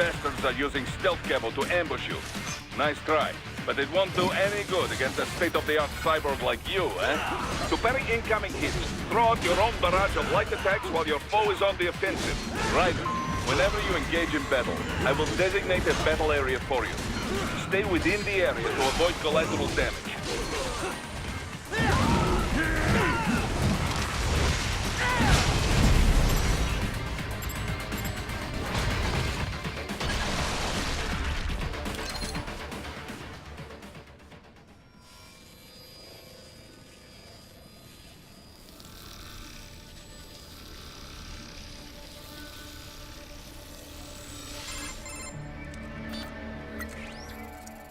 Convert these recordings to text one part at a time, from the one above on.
bastards are using stealth cable to ambush you. Nice try, but it won't do any good against a state-of-the-art cyborg like you, eh? To parry incoming hits, throw out your own barrage of light attacks while your foe is on the offensive. Ryder, whenever you engage in battle, I will designate a battle area for you. Stay within the area to avoid collateral damage.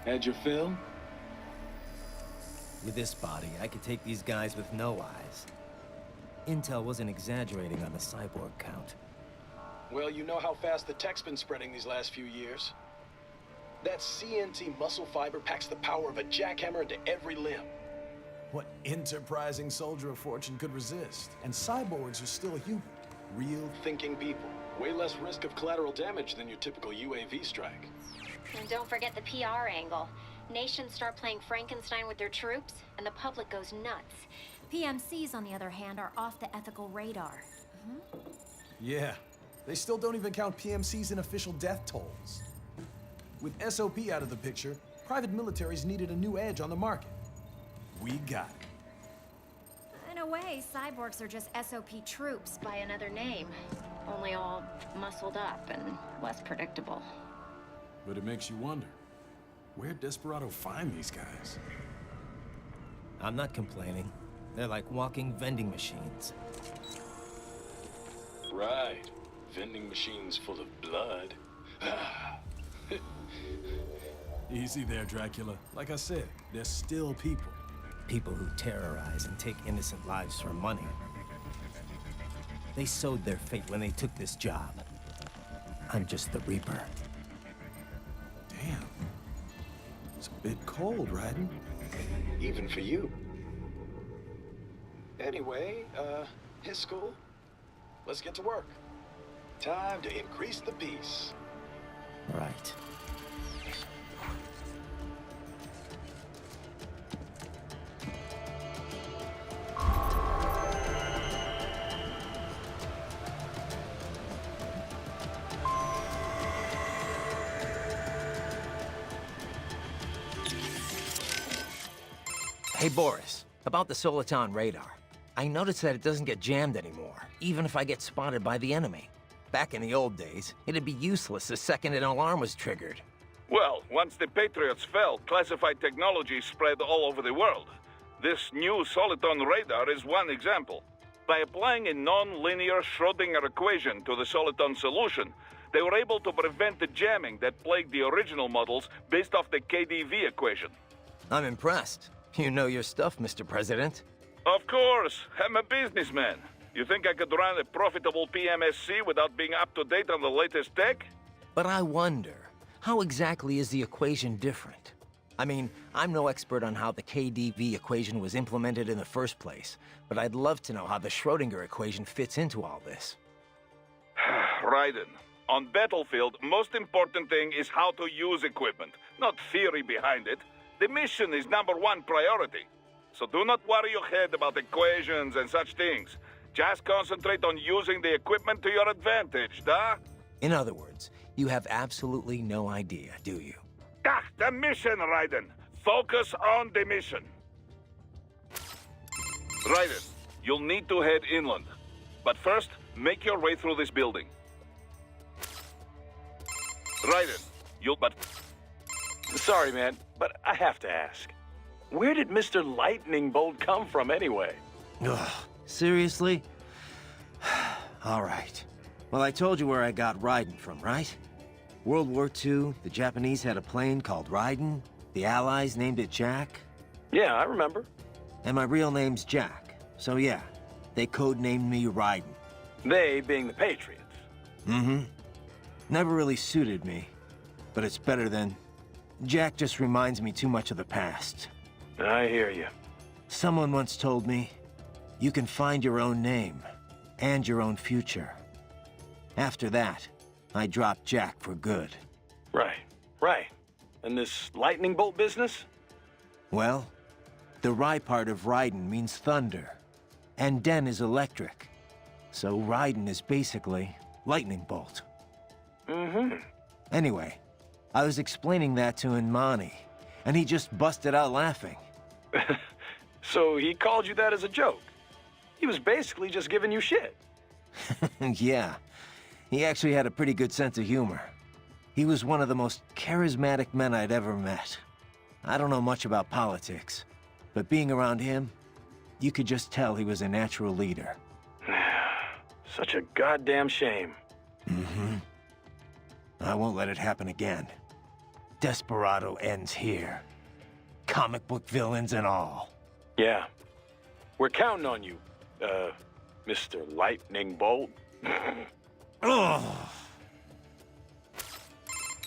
Had your fill? With this body, I could take these guys with no eyes. Intel wasn't exaggerating on the cyborg count. Well, you know how fast the tech's been spreading these last few years. That CNT muscle fiber packs the power of a jackhammer into every limb. What enterprising soldier of fortune could resist? And cyborgs are still human. Real Thinking people. Way less risk of collateral damage than your typical UAV strike. And don't forget the PR angle. Nations start playing Frankenstein with their troops, and the public goes nuts. PMCs, on the other hand, are off the ethical radar. Yeah. They still don't even count PMCs in official death tolls. With SOP out of the picture, private militaries needed a new edge on the market. We got it. In a way, cyborgs are just SOP troops by another name. Only all muscled up and less predictable. But it makes you wonder, where'd Desperado find these guys? I'm not complaining. They're like walking vending machines. Right. Vending machines full of blood. Easy there, Dracula. Like I said, they're still people. People who terrorize and take innocent lives for money. They sowed their fate when they took this job. I'm just the Reaper. Damn. It's a bit cold, Raiden. Even for you. Anyway, his school. Let's get to work. Time to increase the peace. Right. Hey, Boris, about the Soliton radar. I noticed that it doesn't get jammed anymore, even if I get spotted by the enemy. Back in the old days, it'd be useless the second an alarm was triggered. Well, once the Patriots fell, classified technology spread all over the world. This new Soliton radar is one example. By applying a non-linear Schrödinger equation to the Soliton solution, they were able to prevent the jamming that plagued the original models based off the KDV equation. I'm impressed. You know your stuff, Mr. President. Of course, I'm a businessman. You think I could run a profitable PMSC without being up to date on the latest tech? But I wonder, how exactly is the equation different? I mean, I'm no expert on how the KDV equation was implemented in the first place, but I'd love to know how the Schrödinger equation fits into all this. Raiden, on battlefield, most important thing is how to use equipment, not theory behind it. The mission is #1 priority. So do not worry your head about equations and such things. Just concentrate on using the equipment to your advantage, da? In other words, you have absolutely no idea, do you? Ah, the mission, Raiden. Focus on the mission. Raiden, you'll need to head inland. But first, make your way through this building. Raiden, but... Sorry, man, but I have to ask. Where did Mr. Lightning Bolt come from anyway? Ugh, seriously? All right. Well, I told you where I got Raiden from, right? World War II, the Japanese had a plane called Raiden. The Allies named it Jack. Yeah, I remember. And my real name's Jack. So yeah, they codenamed me Raiden. They being the Patriots. Mm-hmm. Never really suited me. But it's better than... Jack just reminds me too much of the past. I hear you. Someone once told me, you can find your own name, and your own future. After that, I dropped Jack for good. Right. And this lightning bolt business? Well, the Rye part of Raiden means thunder, and Den is electric. So Raiden is basically lightning bolt. Mm-hmm. Anyway, I was explaining that to Inmani, and he just busted out laughing. So he called you that as a joke? He was basically just giving you shit. Yeah, he actually had a pretty good sense of humor. He was one of the most charismatic men I'd ever met. I don't know much about politics, but being around him, you could just tell he was a natural leader. Such a goddamn shame. Mm-hmm. I won't let it happen again. Desperado ends here. Comic book villains and all. Yeah. We're counting on you, Mr. Lightning Bolt. Ugh.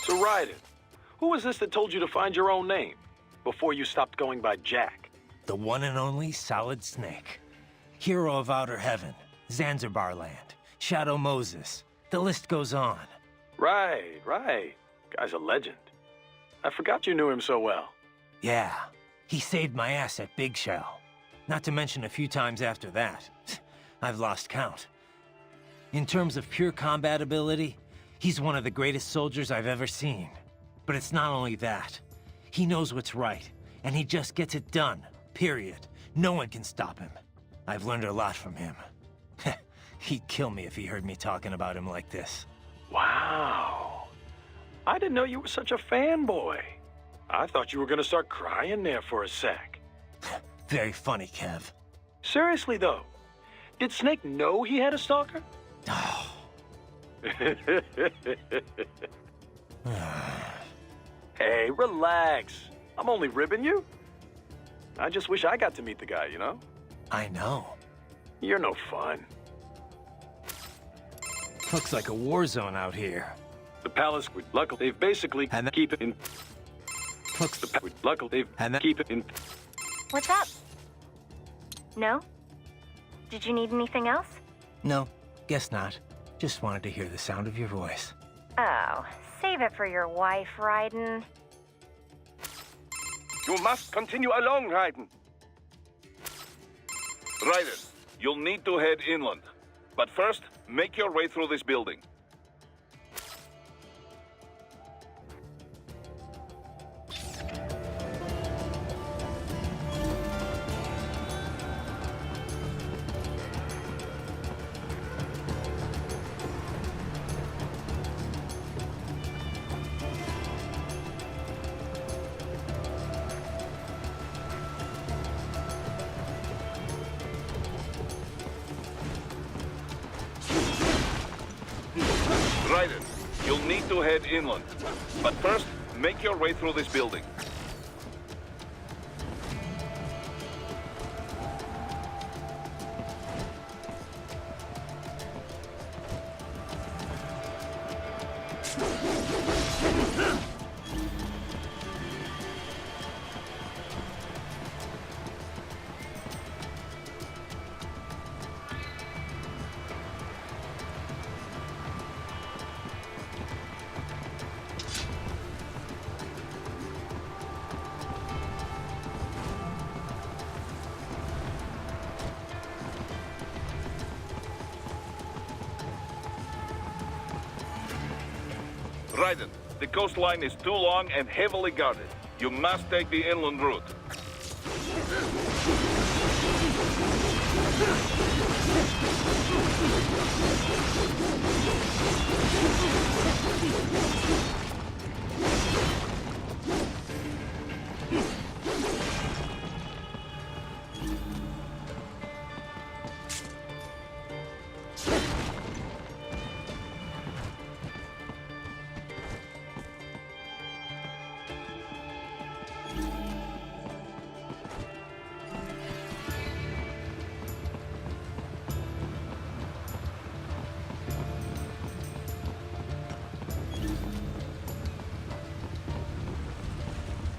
So Raiden, who was this that told you to find your own name before you stopped going by Jack? The one and only Solid Snake. Hero of Outer Heaven, Zanzibar Land, Shadow Moses. The list goes on. Right. Guy's a legend. I forgot you knew him so well. Yeah, he saved my ass at Big Shell. Not to mention a few times after that. I've lost count. In terms of pure combat ability, he's one of the greatest soldiers I've ever seen. But it's not only that. He knows what's right, and he just gets it done, period. No one can stop him. I've learned a lot from him. He'd kill me if he heard me talking about him like this. Wow. I didn't know you were such a fanboy. I thought you were gonna start crying there for a sec. Very funny, Kev. Seriously, though, did Snake know he had a stalker? Oh. Hey, relax. I'm only ribbing you. I just wish I got to meet the guy, you know? I know. You're no fun. Looks like a war zone out here. The palace would luckily they've basically And that- keep it in. Looks The would luckily they've And that- keep it in. What's up? No? Did you need anything else? No, guess not. Just wanted to hear the sound of your voice. Oh, save it for your wife, Raiden. You must continue along, Raiden. Raiden, you'll need to head inland. But first, make your way through this building. Raiden, you'll need to head inland. But first, make your way through this building. Raiden, the coastline is too long and heavily guarded. You must take the inland route.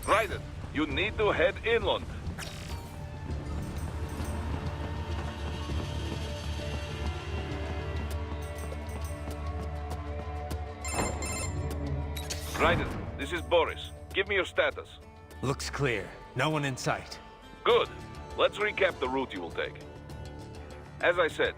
Raiden, you need to head inland. Raiden, this is Boris. Give me your status. Looks clear. No one in sight. Good. Let's recap the route you will take. As I said,